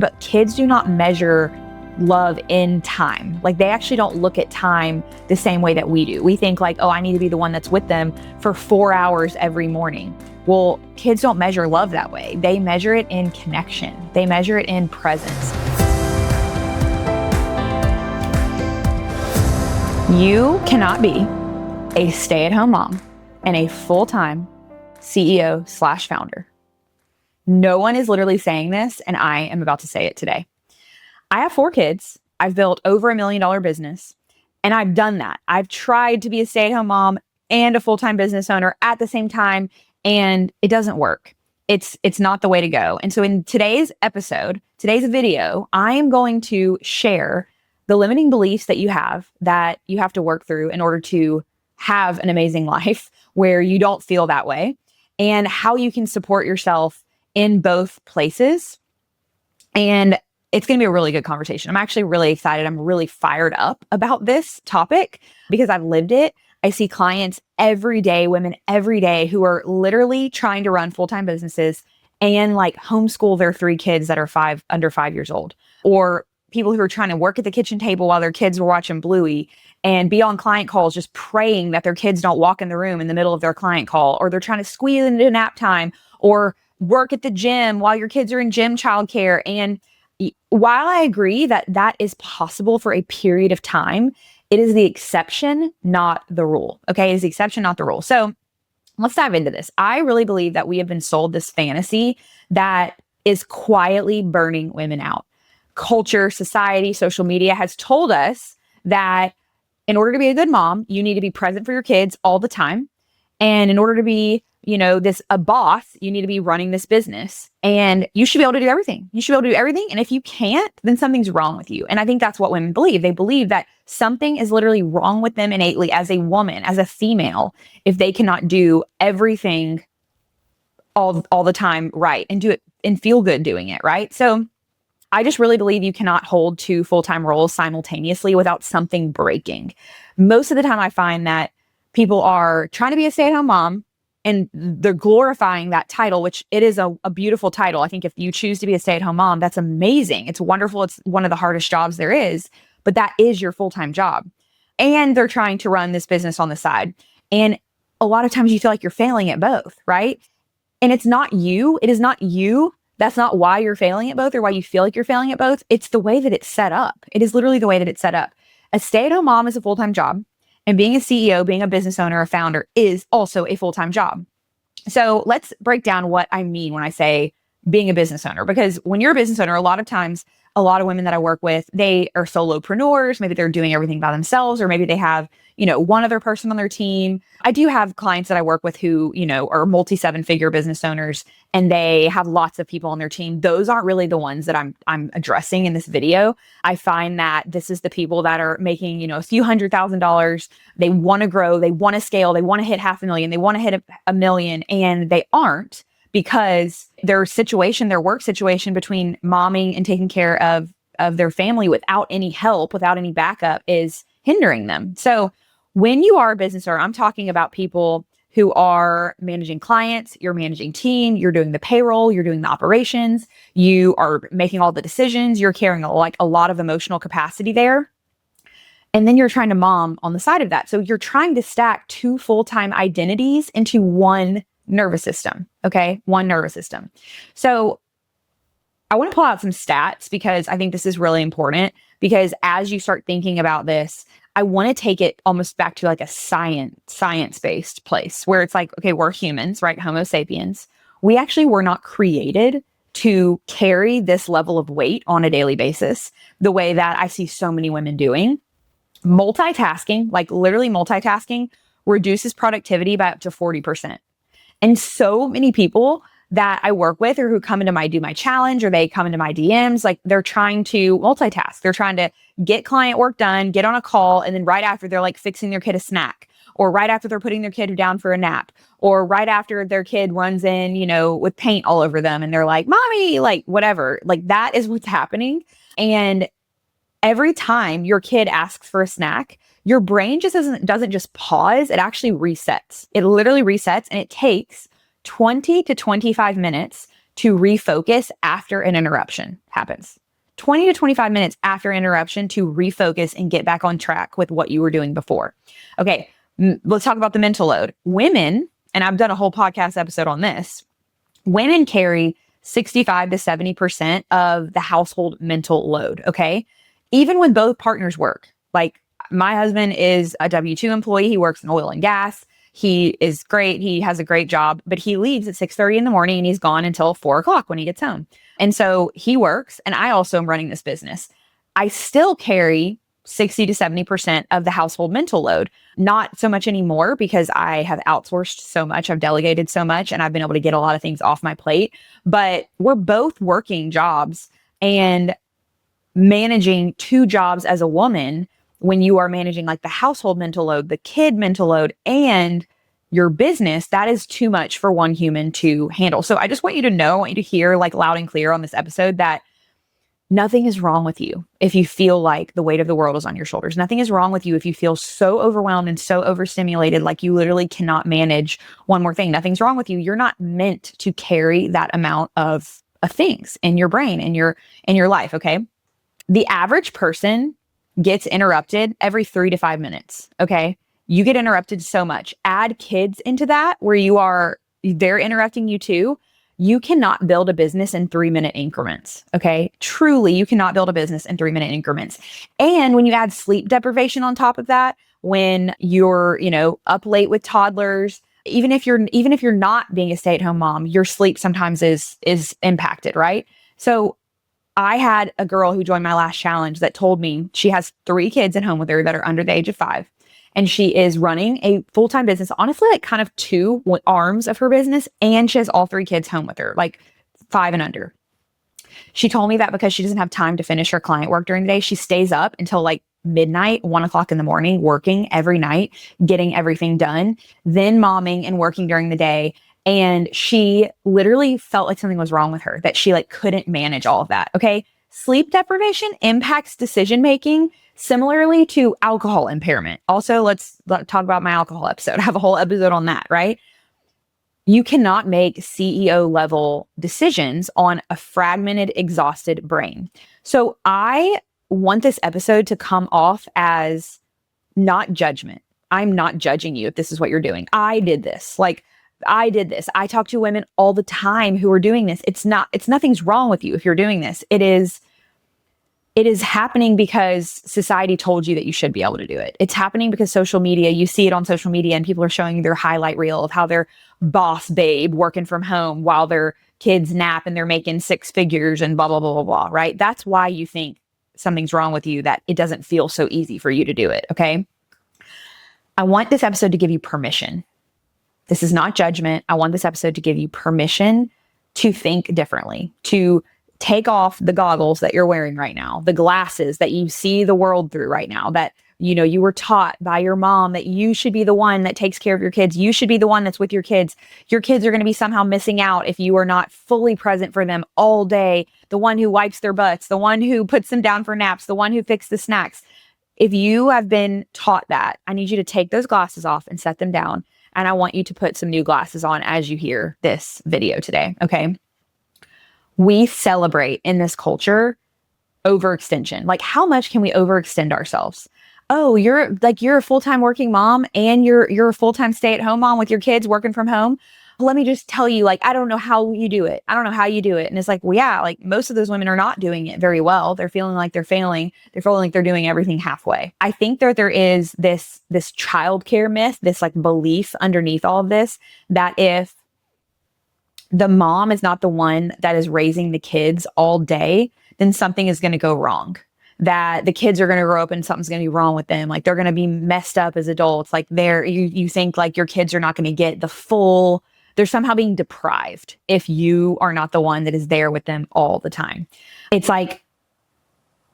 But kids do not measure love in time. Like, they actually don't look at time the same way that we do. We think like, oh, I need to be the one that's with them for 4 hours every morning. Well, kids don't measure love that way. They measure it in connection. They measure it in presence. You cannot be a stay-at-home mom and a full-time CEO/founder. No one is literally saying this, and I am about to say it today. I have 4 kids. I've built over $1 million business, and I've done that. I've tried to be a stay-at-home mom and a full-time business owner at the same time, and it doesn't work. It's not the way to go. And so in today's episode, today's video, I am going to share the limiting beliefs that you have to work through in order to have an amazing life where you don't feel that way, and how you can support yourself in both places. And it's going to be a really good conversation. I'm actually really excited. I'm really fired up about this topic because I've lived it. I see clients every day, women every day, who are literally trying to run full-time businesses and like homeschool their 3 kids that are under 5 years old, or people who are trying to work at the kitchen table while their kids were watching Bluey and be on client calls, just praying that their kids don't walk in the room in the middle of their client call, or they're trying to squeeze into nap time, or work at the gym while your kids are in gym childcare. And while I agree that that is possible for a period of time, it is the exception, not the rule. Okay, it is the exception, not the rule. So let's dive into this. I really believe that we have been sold this fantasy that is quietly burning women out. Culture, society, social media has told us that in order to be a good mom, you need to be present for your kids all the time. And in order to be, a boss, you need to be running this business, and you should be able to do everything. You should be able to do everything. And if you can't, then something's wrong with you. And I think that's what women believe. They believe that something is literally wrong with them innately as a woman, as a female, if they cannot do everything all the time right and do it and feel good doing it, right? So I just really believe you cannot hold 2 full-time roles simultaneously without something breaking. Most of the time I find that people are trying to be a stay-at-home mom and they're glorifying that title, which it is a beautiful title. I think if you choose to be a stay-at-home mom, that's amazing. It's wonderful. It's one of the hardest jobs there is, but that is your full-time job. And they're trying to run this business on the side. And a lot of times you feel like you're failing at both, right? And it's not you. It is not you. That's not why you're failing at both or why you feel like you're failing at both. It's the way that it's set up. It is literally the way that it's set up. A stay-at-home mom is a full-time job. And being a CEO, being a business owner, a founder is also a full-time job. So let's break down what I mean when I say being a business owner. Because when you're a business owner, a lot of times, a lot of women that I work with, they are solopreneurs. Maybe they're doing everything by themselves, or maybe they have, one other person on their team. I do have clients that I work with who, are multi-7-figure business owners, and they have lots of people on their team. Those aren't really the ones that I'm addressing in this video. I find that this is the people that are making, a few $100,000. They want to grow, they want to scale, they want to hit $500,000, they want to hit $1 million, and they aren't, because their work situation between momming and taking care of their family without any help, without any backup, is hindering them. So when you are a business owner, I'm talking about people who are managing clients, you're managing team, you're doing the payroll, you're doing the operations, you are making all the decisions, you're carrying a lot of emotional capacity there. And then you're trying to mom on the side of that. So you're trying to stack 2 full-time identities into one nervous system. Okay. One nervous system. So I want to pull out some stats because I think this is really important, because as you start thinking about this, I want to take it almost back to like a science-based place where it's like, okay, we're humans, right? Homo sapiens. We actually were not created to carry this level of weight on a daily basis, the way that I see so many women doing. Multitasking, like literally multitasking, reduces productivity by up to 40%. And so many people that I work with, or who come into do my challenge, or they come into my DMs, like they're trying to multitask. They're trying to get client work done, get on a call, and then right after they're like fixing their kid a snack, or right after they're putting their kid down for a nap, or right after their kid runs in, with paint all over them, and they're like, "Mommy," like whatever. Like that is what's happening. And every time your kid asks for a snack, your brain just doesn't just pause. It actually resets. It literally resets, and it takes 20 to 25 minutes to refocus after an interruption happens. 20 to 25 minutes after interruption to refocus and get back on track with what you were doing before. Okay, let's talk about the mental load. Women, and I've done a whole podcast episode on this, women carry 65 to 70% of the household mental load, okay? Even when both partners work. Like my husband is a W-2 employee. He works in oil and gas. He is great. He has a great job, but he leaves at 6:30 in the morning and he's gone until 4 o'clock when he gets home. And so he works, and I also am running this business. I still carry 60 to 70% of the household mental load. Not so much anymore because I have outsourced so much, I've delegated so much, and I've been able to get a lot of things off my plate. But we're both working jobs, and managing two jobs as a woman, when you are managing like the household mental load, the kid mental load, and your business, that is too much for one human to handle. So I just want you to know, I want you to hear like loud and clear on this episode that nothing is wrong with you if you feel like the weight of the world is on your shoulders. Nothing is wrong with you if you feel so overwhelmed and so overstimulated, like you literally cannot manage one more thing. Nothing's wrong with you. You're not meant to carry that amount of things in your brain, in your life, okay? The average person gets interrupted every 3 to 5 minutes, okay? You get interrupted so much. Add kids into that where they're interrupting you too. You cannot build a business in 3-minute increments, okay? Truly, you cannot build a business in 3-minute increments. And when you add sleep deprivation on top of that, when you're, up late with toddlers, even if you're not being a stay-at-home mom, your sleep sometimes is impacted, right? So I had a girl who joined my last challenge that told me she has 3 kids at home with her that are under the age of 5. And she is running a full-time business, honestly, like kind of 2 arms of her business. And she has all 3 kids home with her, like 5 and under. She told me that because she doesn't have time to finish her client work during the day, she stays up until like midnight, 1 o'clock in the morning, working every night, getting everything done, then momming and working during the day. And she literally felt like something was wrong with her, that she like couldn't manage all of that. Okay. Sleep deprivation impacts decision-making similarly to alcohol impairment. Also, let's talk about my alcohol episode. I have a whole episode on that, right? You cannot make CEO level decisions on a fragmented, exhausted brain. So I want this episode to come off as not judgment. I'm not judging you if this is what you're doing. I did this. I talk to women all the time who are doing this. It's nothing's wrong with you if you're doing this. It is happening because society told you that you should be able to do it. It's happening because social media, you see it on social media and people are showing you their highlight reel of how they're boss babe working from home while their kids nap and they're making 6 figures and blah, blah, blah, blah, blah, right? That's why you think something's wrong with you, that it doesn't feel so easy for you to do it, okay? I want this episode to give you permission. This is not judgment. I want this episode to give you permission to think differently, to take off the goggles that you're wearing right now, the glasses that you see the world through right now, that, you were taught by your mom that you should be the one that takes care of your kids. You should be the one that's with your kids. Your kids are going to be somehow missing out if you are not fully present for them all day. The one who wipes their butts, the one who puts them down for naps, the one who fixes the snacks. If you have been taught that, I need you to take those glasses off and set them down. And I want you to put some new glasses on as you hear this video today, okay? We celebrate in this culture overextension. Like, how much can we overextend ourselves? Oh, you're a full-time working mom and you're a full-time stay-at-home mom with your kids working from home. Let me just tell you, I don't know how you do it. I don't know how you do it. And it's like, well, yeah, most of those women are not doing it very well. They're feeling like they're failing. They're feeling like they're doing everything halfway. I think that there is this childcare myth, this belief underneath all of this, that if the mom is not the one that is raising the kids all day, then something is going to go wrong. That the kids are going to grow up and something's going to be wrong with them. They're going to be messed up as adults. You think your kids are not going to get the full, they're somehow being deprived if you are not the one that is there with them all the time. It's like,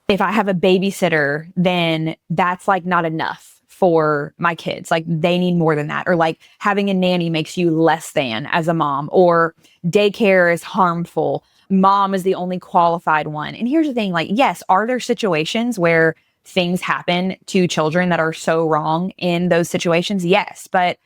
if I have a babysitter, then that's not enough for my kids. They need more than that. Or having a nanny makes you less than as a mom, or daycare is harmful. Mom is the only qualified one. And here's the thing, yes, are there situations where things happen to children that are so wrong in those situations? Yes, but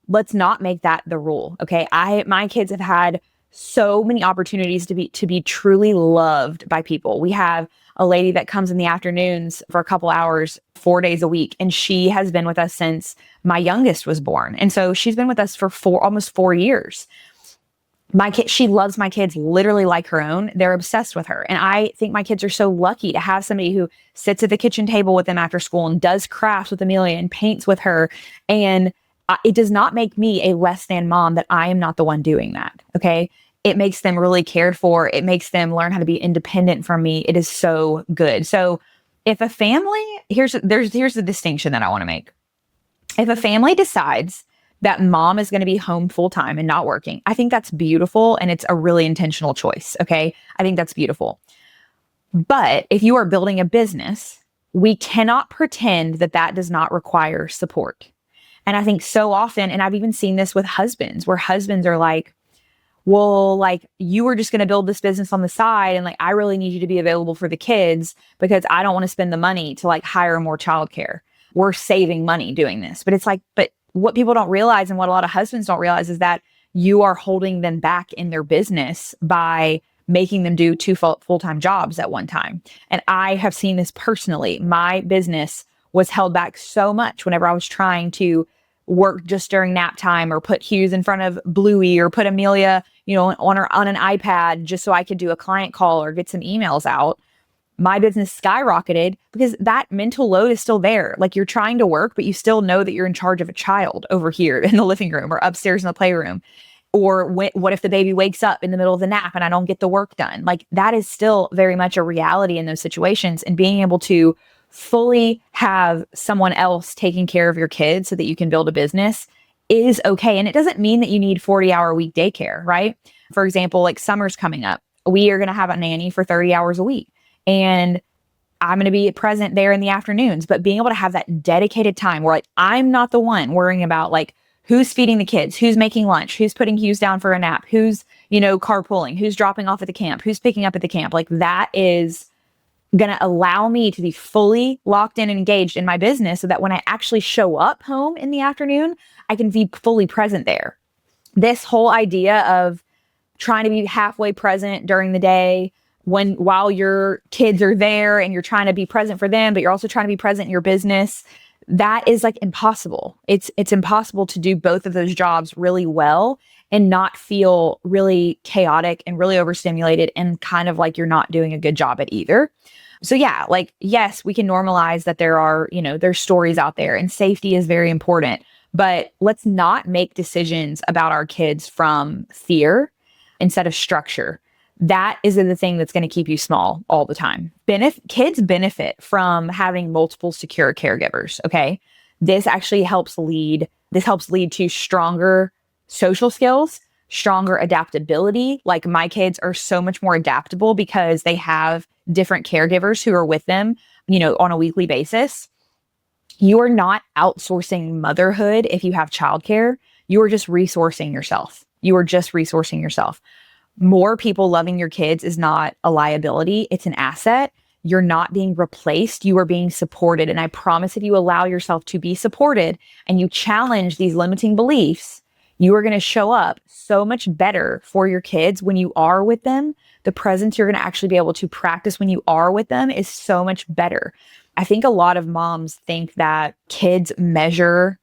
let's not make that the rule. Okay. My kids have had so many opportunities to be truly loved by people. We have a lady that comes in the afternoons for a couple hours, 4 days a week, and she has been with us since my youngest was born. And so she's been with us for almost 4 years. She loves my kids literally like her own. They're obsessed with her. And I think my kids are so lucky to have somebody who sits at the kitchen table with them after school and does crafts with Amelia and paints with her. And it does not make me a less than mom that I am not the one doing that. Okay. It makes them really cared for. It makes them learn how to be independent from me. It is so good. So if a family, here's the distinction that I want to make. If a family decides that mom is going to be home full time and not working, I think that's beautiful. And it's a really intentional choice. Okay. I think that's beautiful. But if you are building a business, we cannot pretend that that does not require support. And I think so often, and I've even seen this with husbands, where husbands are like, well, like, you were just going to build this business on the side. And like, I really need you to be available for the kids because I don't want to spend the money to like hire more childcare. We're saving money doing this. But it's like, but what people don't realize, and what a lot of husbands don't realize, is that you are holding them back in their business by making them do two full-time jobs at one time. And I have seen this personally. My business was held back so much whenever I was trying to work just during nap time, or put Hughes in front of Bluey, or put Amelia, on an iPad just so I could do a client call or get some emails out. My business skyrocketed because that mental load is still there. Like, you're trying to work, but you still know that you're in charge of a child over here in the living room or upstairs in the playroom. Or what if the baby wakes up in the middle of the nap and I don't get the work done? Like, that is still very much a reality in those situations. And being able to fully have someone else taking care of your kids so that you can build a business is okay. And it doesn't mean that you need 40-hour week daycare, right? For example, like, summer's coming up. We are going to have a nanny for 30 hours a week. And I'm going to be present there in the afternoons. But being able to have that dedicated time where, like, I'm not the one worrying about like who's feeding the kids, who's making lunch, who's putting Hughes down for a nap, who's, carpooling, who's dropping off at the camp, who's picking up at the camp. Like, that is going to allow me to be fully locked in and engaged in my business so that when I actually show up home in the afternoon, I can be fully present there. This whole idea of trying to be halfway present during the day while your kids are there and you're trying to be present for them, but you're also trying to be present in your business, that is like impossible. It's impossible to do both of those jobs really well and not feel really chaotic and really overstimulated and kind of like you're not doing a good job at either. So yeah, like, yes, we can normalize that there are, there's stories out there, and safety is very important, but let's not make decisions about our kids from fear instead of structure. That is the thing that's going to keep you small all the time. Kids benefit from having multiple secure caregivers. Okay. This actually helps lead to stronger social skills, stronger adaptability. Like, my kids are so much more adaptable because they have different caregivers who are with them, on a weekly basis. You are not outsourcing motherhood if you have childcare. You are just resourcing yourself. More people loving your kids is not a liability. It's an asset. You're not being replaced. You are being supported. And I promise, if you allow yourself to be supported and you challenge these limiting beliefs, you are going to show up so much better for your kids when you are with them. The presence you're going to actually be able to practice when you are with them is so much better. I think a lot of moms think that kids measure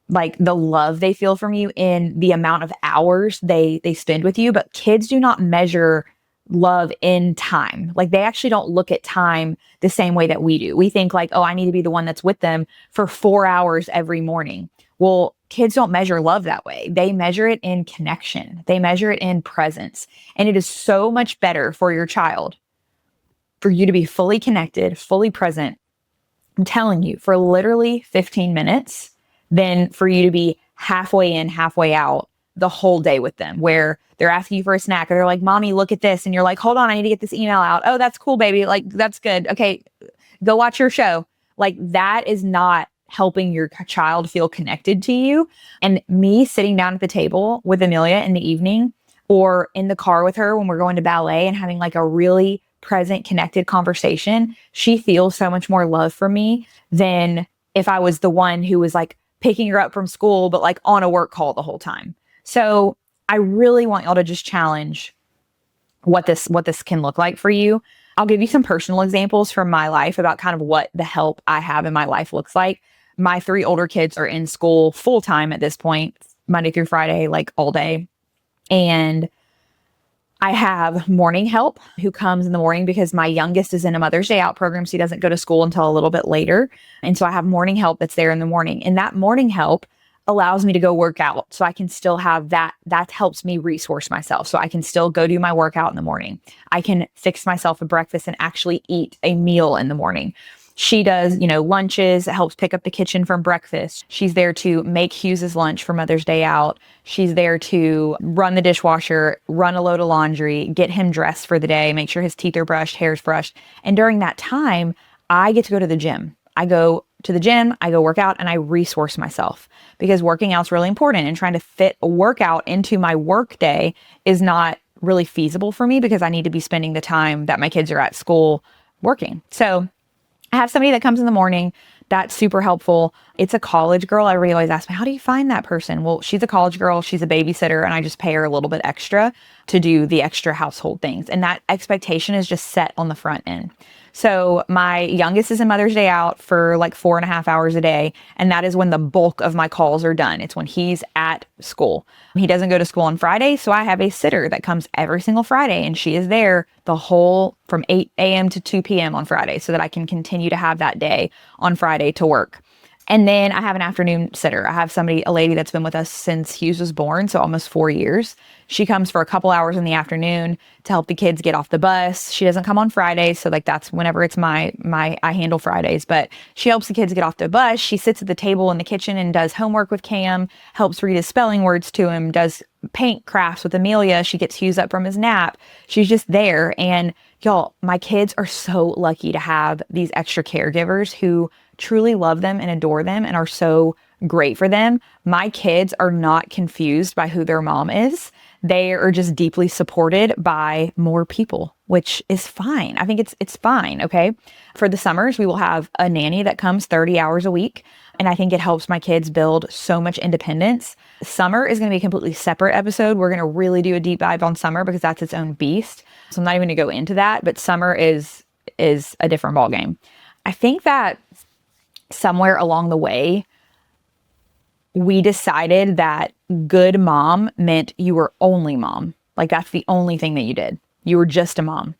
like the love they feel from you in the amount of hours they spend with you, but kids do not measure love in time. Like, they actually don't look at time the same way that we do. We think like, oh, I need to be the one that's with them for 4 hours every morning. Well, kids don't measure love that way. They measure it in connection. They measure it in presence. And it is so much better for your child for you to be fully connected, fully present. I'm telling you, for literally 15 minutes than for you to be halfway in, halfway out the whole day with them, where they're asking you for a snack or they're like, mommy, look at this. And you're like, hold on, I need to get this email out. Oh, that's cool, baby. Like, that's good. Okay, go watch your show. Like, that is not helping your child feel connected to you. And me sitting down at the table with Amelia in the evening, or in the car with her when we're going to ballet and having like a really present, connected conversation, she feels so much more love for me than if I was the one who was like picking her up from school, but like on a work call the whole time. So I really want y'all to just challenge what this can look like for you. I'll give you some personal examples from my life about kind of what the help I have in my life looks like. My 3 older kids are in school full time at this point, Monday through Friday, like all day. And I have morning help who comes in the morning because my youngest is in a Mother's Day Out program. So he doesn't go to school until a little bit later. And so I have morning help that's there in the morning. And that morning help allows me to go work out. So I can still have that. That helps me resource myself. So I can still go do my workout in the morning. I can fix myself a breakfast and actually eat a meal in the morning. She does, lunches, helps pick up the kitchen from breakfast. She's there to make Hughes's lunch for Mother's Day Out. She's there to run the dishwasher, run a load of laundry, get him dressed for the day, make sure his teeth are brushed, hair's brushed. And during that time, I get to go to the gym. I go to the gym, I go work out, and I resource myself because working out's really important, and trying to fit a workout into my work day is not really feasible for me because I need to be spending the time that my kids are at school working. So I have somebody that comes in the morning. That's super helpful. It's a college girl. Everybody always asks me, how do you find that person? Well, she's a college girl. She's a babysitter, and I just pay her a little bit extra to do the extra household things. And that expectation is just set on the front end. So my youngest is in Mother's Day Out for like 4.5 hours a day. And that is when the bulk of my calls are done. It's when he's at school. He doesn't go to school on Friday. So I have a sitter that comes every single Friday, and she is there the whole from 8 a.m. to 2 p.m. on Friday so that I can continue to have that day on Friday to work. And then I have an afternoon sitter. I have a lady that's been with us since Hughes was born, so almost 4 years. She comes for a couple hours in the afternoon to help the kids get off the bus. She doesn't come on Fridays, so that's whenever it's I handle Fridays, but she helps the kids get off the bus. She sits at the table in the kitchen and does homework with Cam, helps read his spelling words to him, does paint crafts with Amelia. She gets Hughes up from his nap. She's just there. And y'all, my kids are so lucky to have these extra caregivers who truly love them and adore them and are so great for them. My kids are not confused by who their mom is. They are just deeply supported by more people, which is fine. I think it's fine, okay? For the summers, we will have a nanny that comes 30 hours a week, and I think it helps my kids build so much independence. Summer is going to be a completely separate episode. We're going to really do a deep dive on summer because that's its own beast. So I'm not even going to go into that, but summer is a different ballgame. I think that somewhere along the way, we decided that good mom meant you were only mom. Like that's the only thing that you did. You were just a mom.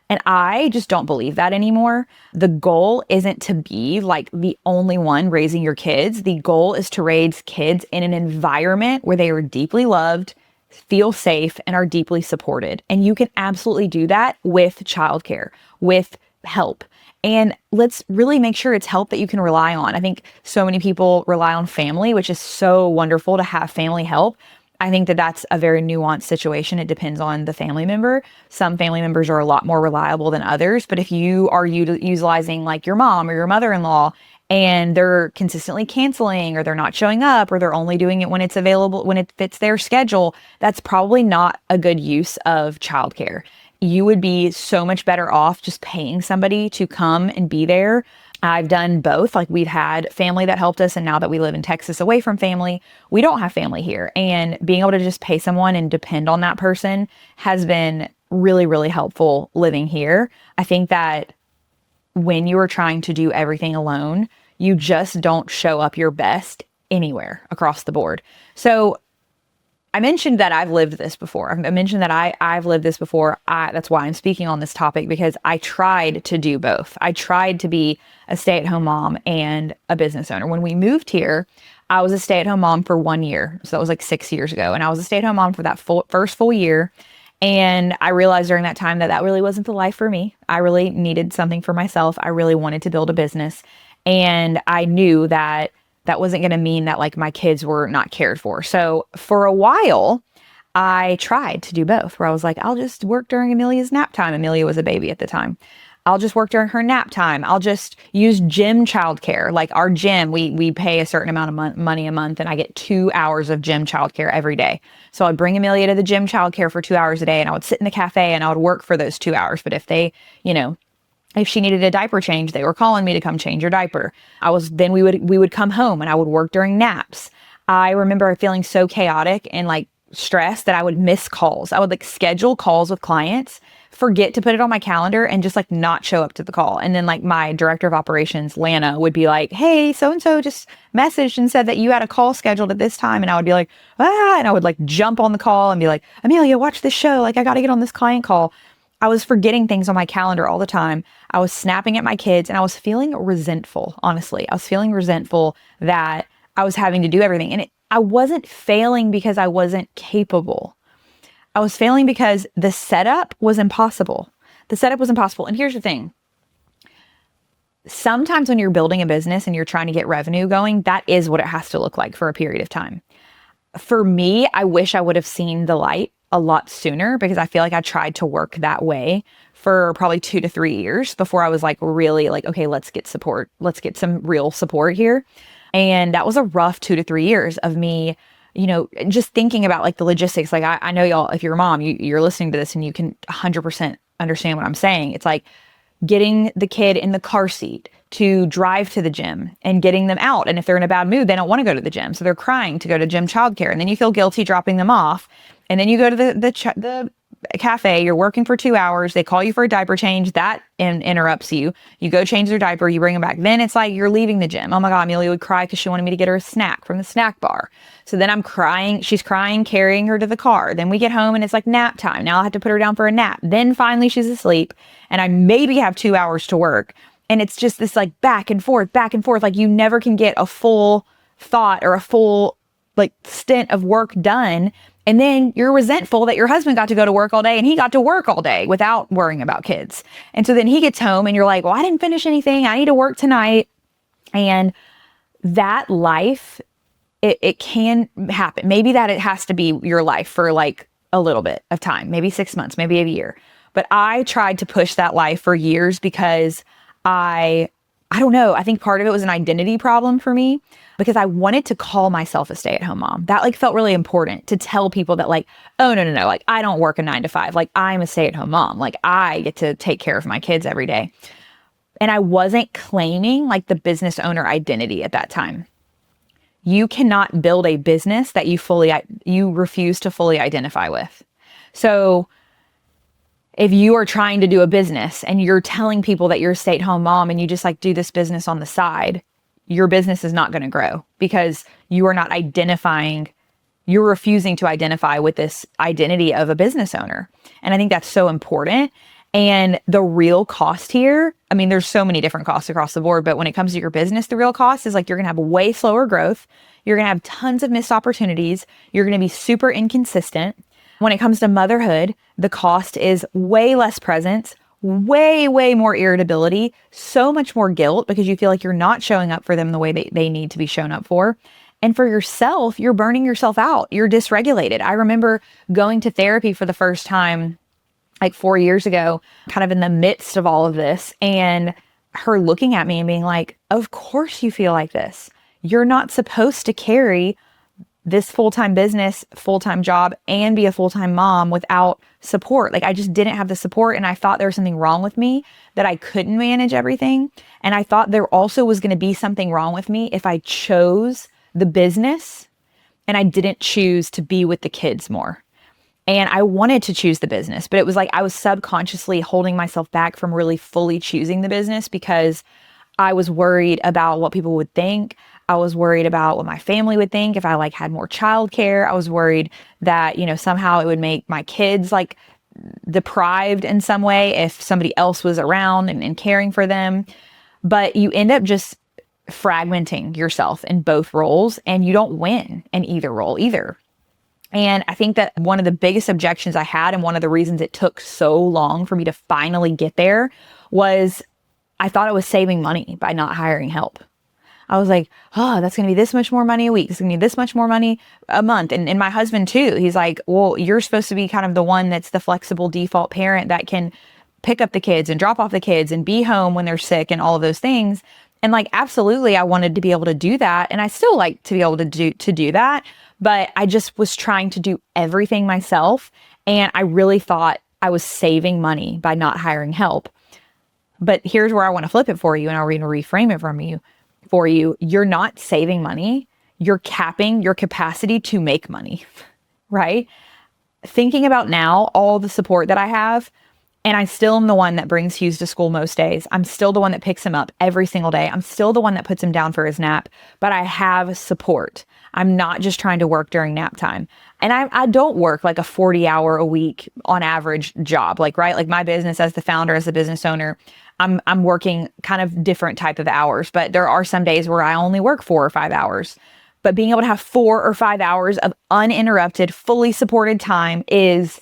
And I just don't believe that anymore. The goal isn't to be like the only one raising your kids. The goal is to raise kids in an environment where they are deeply loved, feel safe, and are deeply supported. And you can absolutely do that with childcare, with help. And let's really make sure it's help that you can rely on. I think so many people rely on family, which is so wonderful to have family help. I think that that's a very nuanced situation. It depends on the family member. Some family members are a lot more reliable than others. But if you are utilizing like your mom or your mother-in-law and they're consistently canceling or they're not showing up or they're only doing it when it's available, when it fits their schedule, that's probably not a good use of childcare. You would be so much better off just paying somebody to come and be there. I've done both. Like we've had family that helped us. And now that we live in Texas away from family, we don't have family here. And being able to just pay someone and depend on that person has been really, really helpful living here. I think that when you are trying to do everything alone, you just don't show up your best anywhere across the board. So I mentioned that I've lived this before. I mentioned that I've lived this before. That's why I'm speaking on this topic, because I tried to do both. I tried to be a stay-at-home mom and a business owner. When we moved here, I was a stay-at-home mom for 1 year. So that was like 6 years ago. And I was a stay-at-home mom for that first full year. And I realized during that time that really wasn't the life for me. I really needed something for myself. I really wanted to build a business. And I knew that wasn't going to mean that like my kids were not cared for. So for a while, I tried to do both, where I was like, I'll just work during Amelia's nap time. Amelia was a baby at the time. I'll just work during her nap time. I'll just use gym childcare. Like our gym, we pay a certain amount of money a month, and I get 2 hours of gym childcare every day. So I'd bring Amelia to the gym childcare for 2 hours a day, and I would sit in the cafe and I would work for those 2 hours. But if they, if she needed a diaper change, they were calling me to come change her diaper. We would come home and I would work during naps. I remember feeling so chaotic and like stressed that I would miss calls. I would like schedule calls with clients, forget to put it on my calendar, and just like not show up to the call. And then like my director of operations, Lana, would be like, hey, so-and-so just messaged and said that you had a call scheduled at this time. And I would be like, and I would like jump on the call and be like, Amelia, watch this show. Like I got to get on this client call. I was forgetting things on my calendar all the time. I was snapping at my kids and I was feeling resentful. Honestly, I was feeling resentful that I was having to do everything. And I wasn't failing because I wasn't capable. I was failing because the setup was impossible. The setup was impossible. And here's the thing. Sometimes when you're building a business and you're trying to get revenue going, that is what it has to look like for a period of time. For me, I wish I would have seen the light a lot sooner because I feel like I tried to work that way for probably 2 to 3 years before I was like really like, okay, let's get support. Let's get some real support here. And that was a rough 2 to 3 years of me, just thinking about like the logistics. Like I know y'all, if you're a mom, you're listening to this and you can 100% understand what I'm saying. It's like getting the kid in the car seat to drive to the gym and getting them out. And if they're in a bad mood, they don't want to go to the gym. So they're crying to go to gym childcare. And then you feel guilty dropping them off. And then you go to the cafe, you're working for 2 hours. They call you for a diaper change. That interrupts you. You go change their diaper. You bring them back. Then it's like you're leaving the gym. Oh my God, Amelia would cry because she wanted me to get her a snack from the snack bar. So then I'm crying. She's crying, carrying her to the car. Then we get home and it's like nap time. Now I have to put her down for a nap. Then finally she's asleep and I maybe have 2 hours to work. And it's just this like back and forth. Like you never can get a full thought or a full like stint of work done. And then you're resentful that your husband got to go to work all day and he got to work all day without worrying about kids. And so then he gets home and you're like, well, I didn't finish anything. I need to work tonight. And that life, it can happen. Maybe that it has to be your life for like a little bit of time, maybe 6 months, maybe a year. But I tried to push that life for years because I don't know. I think part of it was an identity problem for me because I wanted to call myself a stay-at-home mom. That like felt really important to tell people that like, oh, no. Like I don't work a 9 to 5. Like I'm a stay-at-home mom. Like I get to take care of my kids every day. And I wasn't claiming like the business owner identity at that time. You cannot build a business that you refuse to fully identify with. So if you are trying to do a business and you're telling people that you're a stay-at-home mom and you just like do this business on the side, your business is not going to grow because you are not you're refusing to identify with this identity of a business owner. And I think that's so important. And the real cost here, I mean, there's so many different costs across the board, but when it comes to your business, the real cost is like you're going to have way slower growth. You're going to have tons of missed opportunities. You're going to be super inconsistent. When it comes to motherhood, the cost is way less presence, way more irritability, so much more guilt because you feel like you're not showing up for them the way they need to be shown up for. And for yourself, you're burning yourself out. You're dysregulated. I remember going to therapy for the first time like 4 years ago, kind of in the midst of all of this, and her looking at me and being like, of course you feel like this. You're not supposed to carry this full-time business, full-time job, and be a full-time mom without support. Like I just didn't have the support and I thought there was something wrong with me that I couldn't manage everything. And I thought there also was going to be something wrong with me if I chose the business and I didn't choose to be with the kids more. And I wanted to choose the business, but it was like I was subconsciously holding myself back from really fully choosing the business because I was worried about what people would think. I was worried about what my family would think if I like had more childcare. I was worried that, somehow it would make my kids like deprived in some way if somebody else was around and caring for them. But you end up just fragmenting yourself in both roles and you don't win in either role either. And I think that one of the biggest objections I had and one of the reasons it took so long for me to finally get there was I thought I was saving money by not hiring help. I was like, oh, that's going to be this much more money a week. It's going to be this much more money a month. And my husband too, he's like, well, you're supposed to be kind of the one that's the flexible default parent that can pick up the kids and drop off the kids and be home when they're sick and all of those things. And like, absolutely, I wanted to be able to do that. And I still like to be able to do that. But I just was trying to do everything myself. And I really thought I was saving money by not hiring help. But here's where I want to flip it for you. And I'll reframe it for you. You're not saving money. You're capping your capacity to make money. right? Thinking about now, all the support that I have, and I still am the one that brings Hughes to school most days. I'm still the one that picks him up every single day. I'm still the one that puts him down for his nap, but I have support. I'm not just trying to work during nap time. And I don't work like a 40-hour a week on average job, like, right? Like my business as the founder, as the business owner, I'm working kind of different type of hours, but there are some days where I only work 4 or 5 hours. But being able to have 4 or 5 hours of uninterrupted, fully supported time it's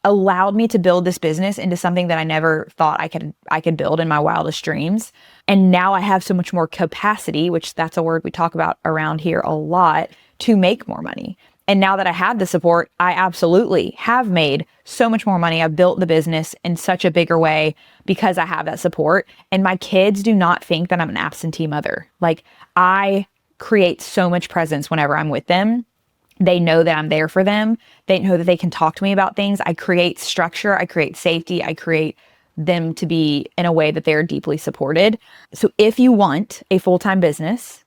allowed me to build this business into something that I never thought I could build in my wildest dreams. And now I have so much more capacity, which that's a word we talk about around here a lot, to make more money. And now that I have the support, I absolutely have made so much more money. I've built the business in such a bigger way because I have that support. And my kids do not think that I'm an absentee mother. Like, I create so much presence whenever I'm with them. They know that I'm there for them. They know that they can talk to me about things. I create structure. I create safety. I create them to be in a way that they're deeply supported. So if you want a full-time business,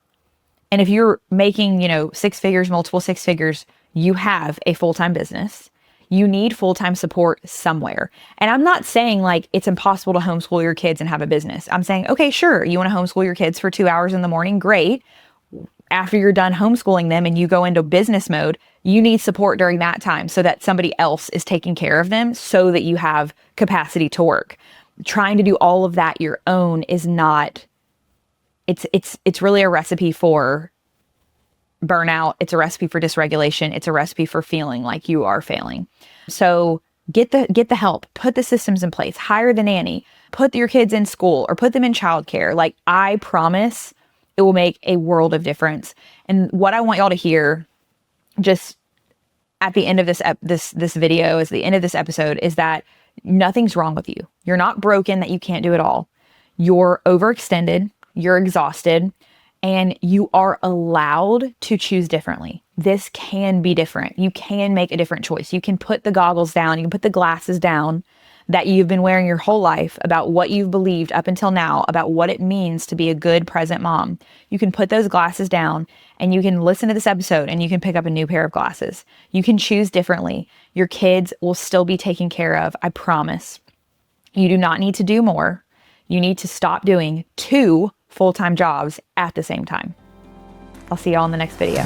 and if you're making, 6 figures, multiple 6 figures, you have a full-time business, you need full-time support somewhere. And I'm not saying like it's impossible to homeschool your kids and have a business. I'm saying, okay, sure, you want to homeschool your kids for 2 hours in the morning? Great. After you're done homeschooling them and you go into business mode, you need support during that time so that somebody else is taking care of them so that you have capacity to work. Trying to do all of that your own is not, it's really a recipe for burnout. It's a recipe for dysregulation. It's a recipe for feeling like you are failing. So get the help, put the systems in place, hire the nanny, put your kids in school or put them in childcare. Like, I promise it will make a world of difference. And what I want y'all to hear just at the end of this video, is the end of this episode, is that nothing's wrong with you. You're not broken, that you can't do it all. You're overextended, you're exhausted, and you are allowed to choose differently. This can be different. You can make a different choice. You can put the goggles down, you can put the glasses down that you've been wearing your whole life about what you've believed up until now about what it means to be a good present mom. You can put those glasses down and you can listen to this episode and you can pick up a new pair of glasses. You can choose differently. Your kids will still be taken care of, I promise. You do not need to do more. You need to stop doing 2 full-time jobs at the same time. I'll see y'all in the next video.